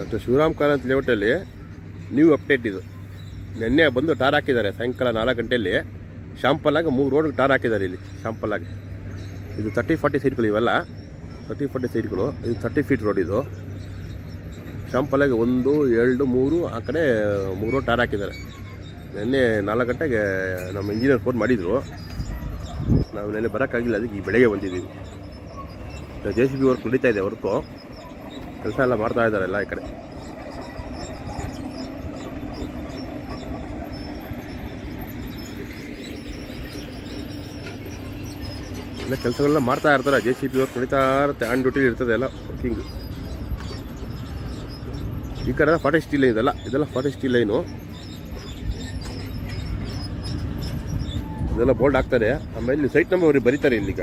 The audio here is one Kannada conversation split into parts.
ಡಾಕ್ಟರ್ ಶಿವರಾಮ್ ಕಾರಂತ್ ಲೇಔಟಲ್ಲಿ ನ್ಯೂ ಅಪ್ಡೇಟ್ ಇದು. ನಿನ್ನೆ ಬಂದು ಟಾರ್ ಹಾಕಿದ್ದಾರೆ ಸಾಯಂಕಾಲ 4 ಗಂಟೆಯಲ್ಲಿ. ಶಾಂಪಲ್ಲಾಗಿ 3 ರೋಡ್ಗೆ ಟಾರ್ ಹಾಕಿದ್ದಾರೆ ಇಲ್ಲಿ ಶಾಂಪಲ್ಲಾಗಿ. ಇದು 30-40 ಸೈಟ್ಗಳು ಇವೆಲ್ಲ 30-40 ಸೈಟ್ಗಳು. ಇದು 30 ಫೀಟ್ ರೋಡ್. ಇದು ಶಾಂಪಲ್ಲಾಗಿ 1, 2, 3 ಆ ಕಡೆ 3 ರೋಡ್ ಟಾರ್ ಹಾಕಿದ್ದಾರೆ. ನಿನ್ನೆ 4 ಗಂಟೆಗೆ ನಮ್ಮ ಇಂಜಿನಿಯರ್ ಫೋನ್ ಮಾಡಿದರು. ನಾವು ನೆನ್ನೆ ಬರೋಕ್ಕಾಗಿಲ್ಲ, ಅದಕ್ಕೆ ಈ ಬೆಳಗ್ಗೆ ಬಂದಿದ್ದೀವಿ. JCB ವರ್ಕ್ ನಡೀತಾ ಇದೆ ಹೊರತು ಕೆಲಸ ಎಲ್ಲ ಮಾಡ್ತಾ ಇದ್ದಾರೆ ಎಲ್ಲ ಈ ಕಡೆ. ಎಲ್ಲ ಕೆಲಸಗಳನ್ನ ಮಾಡ್ತಾ ಇರ್ತಾರೆ. JCB ವರ್ಕ್ ನಡೀತಾ ಇರುತ್ತೆ, ಆನ್ ಡ್ಯೂಟಿ ಇರ್ತದೆ ಎಲ್ಲ ವರ್ಕಿಂಗ್. ಈ ಕಡೆ 40 ಸ್ಟೀಲ್ ಲೈನ್ ಇದೆಲ್ಲ 40 ಸ್ಟೀಲ್ ಲೈನು. ಇದೆಲ್ಲ ಬೋಲ್ಡ್ ಹಾಕ್ತಾರೆ. ಆಮೇಲೆ ಇಲ್ಲಿ ಸೈಟ್ ನಂಬರ್ ಅವ್ರಿಗೆ ಬರೀತಾರೆ. ಇಲ್ಲಿಗ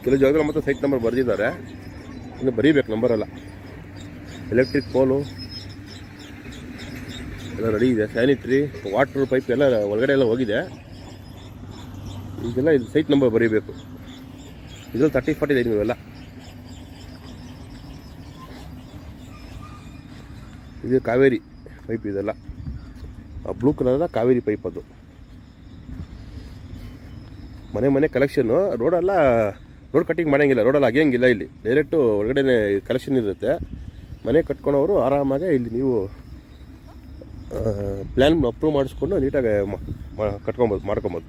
ಕೆಲವು ಜಾಗದಲ್ಲಿ ಮತ್ತು ಸೈಟ್ ನಂಬರ್ ಬರೆದಿದ್ದಾರೆ, ಇನ್ನು ಬರೀಬೇಕು ನಂಬರೆಲ್ಲ. ಎಲೆಕ್ಟ್ರಿಕ್ ಪೋಲು ಎಲ್ಲ ರೆಡಿ ಇದೆ. ಸ್ಯಾನಿಟ್ರಿ, ವಾಟ್ರ್ ಪೈಪ್ ಎಲ್ಲ ಒಳಗಡೆ ಎಲ್ಲ ಹೋಗಿದೆ. ಈಗೆಲ್ಲ ಇದು ಸೈಟ್ ನಂಬರ್ ಬರೀಬೇಕು. ಇದ್ರಲ್ಲಿ 30-40 ಲೈನ್ ಇವೆಲ್ಲ. ಇದು ಕಾವೇರಿ ಪೈಪ್. ಇದೆಲ್ಲ ಬ್ಲೂ ಕಲರ್ದ ಕಾವೇರಿ ಪೈಪ್. ಅದು ಮನೆ ಕಲೆಕ್ಷನ್ನು. ರೋಡ್ ಕಟ್ಟಿಂಗ್ ಮಾಡೋಂಗಿಲ್ಲ, ರೋಡಲ್ಲಿ ಅಗೆಯಂಗಿಲ್ಲ. ಇಲ್ಲಿ ಡೈರೆಕ್ಟು ಒಳಗಡೆ ಕಲೆಕ್ಷನ್ ಇರುತ್ತೆ. ಮನೆ ಕಟ್ಕೊಳೋರು ಆರಾಮಾಗೆ ಇಲ್ಲಿ ನೀವು ಪ್ಲ್ಯಾನ್ ಅಪ್ರೂವ್ ಮಾಡಿಸ್ಕೊಂಡು ನೀಟಾಗಿ ಮಾಡ್ಕೊಬೋದು.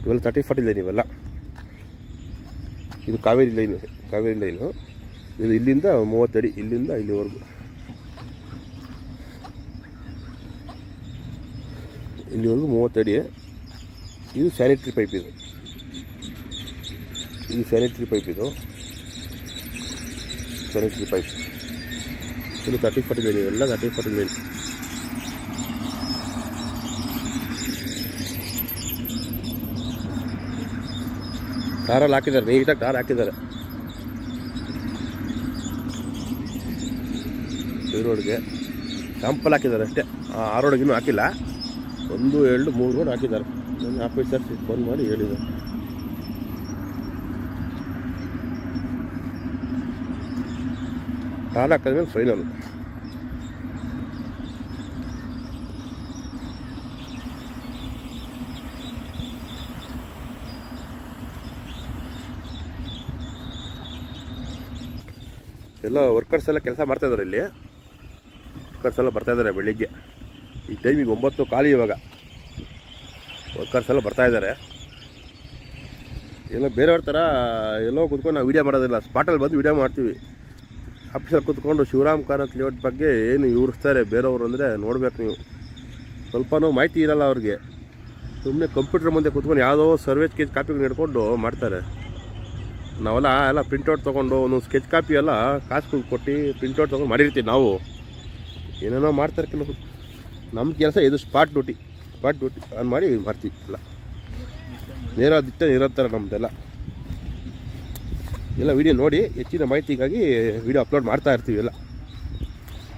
ಇವೆಲ್ಲ 30-40 ಲೈನ್ ಇವೆಲ್ಲ. ಇದು ಕಾವೇರಿ ಲೈನು. ಇದು ಇಲ್ಲಿಂದ 30 ಅಡಿ, ಇಲ್ಲಿಂದ ಇಲ್ಲಿವರೆಗೂ. ಇಲ್ಲಿವರೆಗೂ 30 ಅಡಿ. ಇದು ಸ್ಯಾನಿಟ್ರಿ ಪೈಪ್. ಇದು ಸ್ಯಾನಿಟ್ರಿ ಪೈಪ್. ಇದು 30-40 ಲೈನ್ ಇವೆಲ್ಲ 30-40 ಲೈನ್. ಟಾರಲ್ಲಿ ಹಾಕಿದ್ದಾರೆ, ನೀಟಾಗಿ ಟಾರ್ ಹಾಕಿದ್ದಾರೆ ಈ ರೋಡ್ಗೆ. ಶಾಂಪಲ್ ಹಾಕಿದ್ದಾರೆ ಅಷ್ಟೇ, ಆ ರೋಡ್ಗೆ ಇನ್ನೂ ಹಾಕಿಲ್ಲ. 1, 2, 3 ರೋಡ್ ಹಾಕಿದ್ದಾರೆ. ನನ್ನ ಆಫೀಸರ್ ಫೋನ್ ಮಾಡಿ ಹೇಳಿದ್ದಾರೆ. ಟಾರ್ ಹಾಕಿದ್ಮೇಲೆ ಫೈನಲ್. ಎಲ್ಲ ವರ್ಕರ್ಸ್ ಎಲ್ಲ ಕೆಲಸ ಮಾಡ್ತಾಯಿದ್ದಾರೆ ಇಲ್ಲಿ. ವರ್ಕರ್ಸ್ ಎಲ್ಲ ಬರ್ತಾಯಿದ್ದಾರೆ ಬೆಳಿಗ್ಗೆ. ಈ ಟೈಮಿಗೆ 9 ಖಾಲಿ. ಇವಾಗ ವರ್ಕರ್ಸ್ ಎಲ್ಲ ಬರ್ತಾಯಿದ್ದಾರೆ. ಎಲ್ಲ ಬೇರೆಯವ್ರ ಥರ ಎಲ್ಲೋ ಕೂತ್ಕೊಂಡು ನಾವು ವೀಡಿಯೋ ಮಾಡೋದಿಲ್ಲ, ಸ್ಪಾಟಲ್ಲಿ ಬಂದು ವೀಡಿಯೋ ಮಾಡ್ತೀವಿ. ಆಫೀಸಲ್ಲಿ ಕೂತ್ಕೊಂಡು ಶಿವರಾಮ್ ಕಾರಂತ್ ಲೇಔಟ್ ಬಗ್ಗೆ ಏನು ವಿವರಿಸ್ತಾರೆ ಬೇರೆಯವರು ಅಂದರೆ ನೋಡ್ಬೇಕು ನೀವು. ಸ್ವಲ್ಪನೂ ಮಾಹಿತಿ ಇರಲ್ಲ ಅವ್ರಿಗೆ. ಸುಮ್ಮನೆ ಕಂಪ್ಯೂಟರ್ ಮುಂದೆ ಕೂತ್ಕೊಂಡು ಯಾವುದೋ ಸರ್ವೆ ಸ್ಕೆಚ್ ಕಾಪಿಗೆ ಹಿಡ್ಕೊಂಡು ಮಾಡ್ತಾರೆ. ನಾವೆಲ್ಲ ಪ್ರಿಂಟೌಟ್ ತೊಗೊಂಡು ಒಂದೊಂದು ಸ್ಕೆಚ್ ಕಾಪಿ ಎಲ್ಲ ಕಾಸು ಕೊಟ್ಟು ಪ್ರಿಂಟೌಟ್ ತೊಗೊಂಡು ಮಾಡಿರ್ತೀವಿ. ನಾವು ಏನೇನೋ ಮಾಡ್ತಾರೆ ಕೆಲವು. ನಮ್ಮ ಕೆಲಸ ಇದು ಸ್ಪಾಟ್ ಡ್ಯೂಟಿ ಆನ್ ಮಾಡಿ ಮಾಡ್ತೀವಿ. ಎಲ್ಲ ನಿರಂತರ ನಮ್ಮದೆಲ್ಲ. ಎಲ್ಲ ವೀಡಿಯೋ ನೋಡಿ ಹೆಚ್ಚಿನ ಮಾಹಿತಿಗಾಗಿ ವೀಡಿಯೋ ಅಪ್ಲೋಡ್ ಮಾಡ್ತಾ ಇರ್ತೀವಿ. ಎಲ್ಲ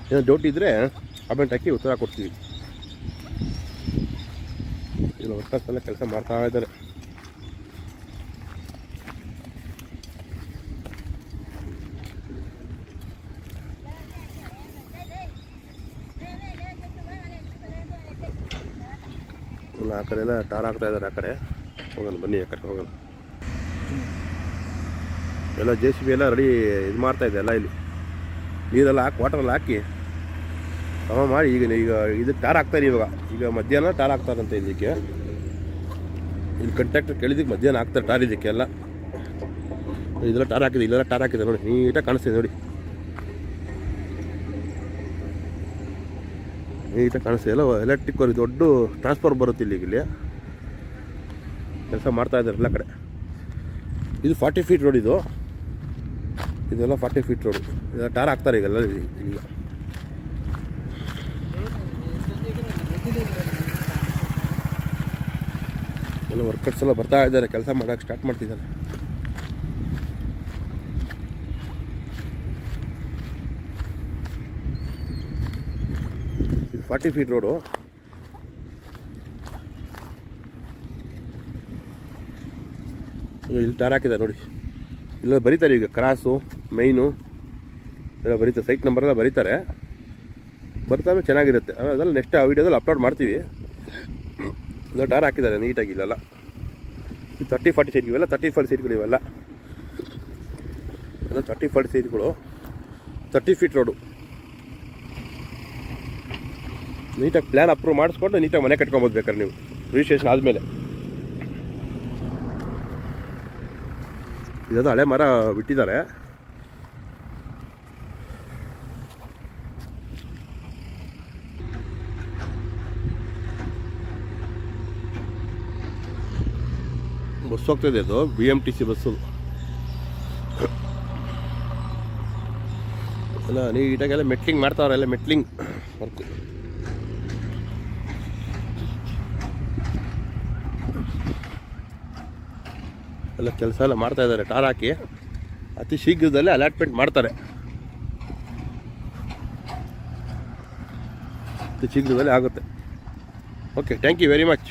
ಏನೋ ಡೌಟ್ ಇದ್ದರೆ ಕಮೆಂಟ್ ಹಾಕಿ ಉತ್ತರ ಕೊಡ್ತೀವಿ. ಇಲ್ಲ ವರ್ಕರ್ಸ್ ಎಲ್ಲ ಕೆಲಸ ಮಾಡ್ತಾ ಇದ್ದಾರೆ. ಆ ಕಡೆ ಎಲ್ಲ ಟಾರ್ ಹಾಕ್ತಾ ಇದ್ದಾರೆ. ಆ ಕಡೆ ಹೋಗೋಣ ಬನ್ನಿ, ಆ ಕಡೆ ಹೋಗೋಣ. ಎಲ್ಲ JCB ಎಲ್ಲ ರೆಡಿ ಇದು ಮಾಡ್ತಾಯಿದೆ. ಎಲ್ಲ ಇಲ್ಲಿ ನೀರೆಲ್ಲ ಹಾಕಿ ವಾಟರೆಲ್ಲ ಹಾಕಿ ಮಾಡಿ ಈಗ ಇದಕ್ಕೆ ಟಾರ್ ಹಾಕ್ತಾರೆ. ಈಗ ಮಧ್ಯಾಹ್ನ ಟಾರ್ ಹಾಕ್ತಾರಂತೆ ಇದಕ್ಕೆ. ಇಲ್ಲಿ ಕಾಂಟ್ರಾಕ್ಟರ್ ಕೇಳಿದ್ದಕ್ಕೆ ಮಧ್ಯಾಹ್ನ ಹಾಕ್ತಾರೆ ಟಾರ್ ಇದಕ್ಕೆಲ್ಲ. ಇದೆಲ್ಲ ಟಾರ್ ಹಾಕಿದೆ, ಇಲ್ಲೆಲ್ಲ ಟಾರ್ ಹಾಕಿದೆ ನೋಡಿ, ನೀಟಾಗಿ ಕಾಣಿಸ್ತಿದೆ ನೋಡಿ. ನೀಟಾಗಿ ಕಾಣಿಸ್ತಿದೆ. ಎಲ್ಲ ಎಲೆಕ್ಟ್ರಿಕ್ ದೊಡ್ಡ ಟ್ರಾನ್ಸ್ಫಾರ್ಮರ್ ಬರುತ್ತೆ ಇಲ್ಲಿ ಕೆಲಸ ಮಾಡ್ತಾಯಿದ್ದಾರೆ ಎಲ್ಲ ಕಡೆ. ಇದು 40 ಫೀಟ್ ರೋಡ್. ಇದೆಲ್ಲ 40 ಫೀಟ್ ರೋಡ್. ಇದೆಲ್ಲ ಟಾರ್ ಹಾಕ್ತಾರೆ ಈಗೆಲ್ಲ. ಈಗ ಎಲ್ಲ ವರ್ಕರ್ಸ್ ಎಲ್ಲ ಬರ್ತಾ ಇದ್ದಾರೆ, ಕೆಲಸ ಮಾಡೋಕ್ಕೆ ಸ್ಟಾರ್ಟ್ ಮಾಡ್ತಿದ್ದಾರೆ. ಇದು 40 ಫೀಟ್ ರೋಡು. ಇಲ್ಲಿ ಟಾರ್ ಹಾಕಿದೆ ನೋಡಿ. ಇಲ್ಲ ಬರೀತಾರೆ ಈಗ ಕ್ರಾಸು ಮೈನು ಎಲ್ಲ ಬರೀತಾರೆ, ಸೈಟ್ ನಂಬರೆಲ್ಲ ಬರೀತಾರೆ. ಬರ್ತಾವೆ ಚೆನ್ನಾಗಿರುತ್ತೆ. ಅದೆಲ್ಲ ನೆಕ್ಸ್ಟ್ ಆ ವೀಡಿಯೋದಲ್ಲಿ ಅಪ್ಲೋಡ್ ಮಾಡ್ತೀವಿ. ಇಲ್ಲ ಟಾರ್ ಹಾಕಿದ್ದಾರೆ ನೀಟಾಗಿ ಇಲ್ಲೆಲ್ಲ. ಈ 30-40 ಸೀಟ್ ಇವೆಲ್ಲ 30-40 ಸೀಟ್ಗಳು ಇವೆಲ್ಲ 30-40 ಸೀಟ್ಗಳು 30 ಫೀಟ್ ರೋಡು. ನೀಟಾಗಿ ಪ್ಲ್ಯಾನ್ ಅಪ್ರೂವ್ ಮಾಡಿಸ್ಕೊಂಡು ನೀಟಾಗಿ ಮನೆ ಕಟ್ಕೊಬೋದು ಬೇಕಾದ್ರೆ ನೀವು ರಿಜಿಸ್ಟ್ರೇಷನ್ ಆದಮೇಲೆ. ಇದದು ಹಳೆ ಮರ ಬಿಟ್ಟಿದ್ದಾರೆ. ಬಸ್ ಹೋಗ್ತಾಯಿದೆ, ಅದು BMTC ಬಸ್ಸು. ಎಲ್ಲ ನೀಟಾಗೆಲ್ಲ ಮೆಟ್ಲಿಂಗ್ ಮಾಡ್ತಾವ್ರೆ, ಎಲ್ಲ ಮೆಟ್ಲಿಂಗ್ ವರ್ಕ್. ಎಲ್ಲ ಕೆಲಸ ಎಲ್ಲ ಮಾಡ್ತಾ ಇದ್ದಾರೆ. ಟಾರ್ ಹಾಕಿ ಅತಿ ಶೀಘ್ರದಲ್ಲೇ ಅಲಾಟ್ಮೆಂಟ್ ಮಾಡ್ತಾರೆ. ಅತಿ ಶೀಘ್ರದಲ್ಲೇ ಆಗುತ್ತೆ. Okay, thank you very much.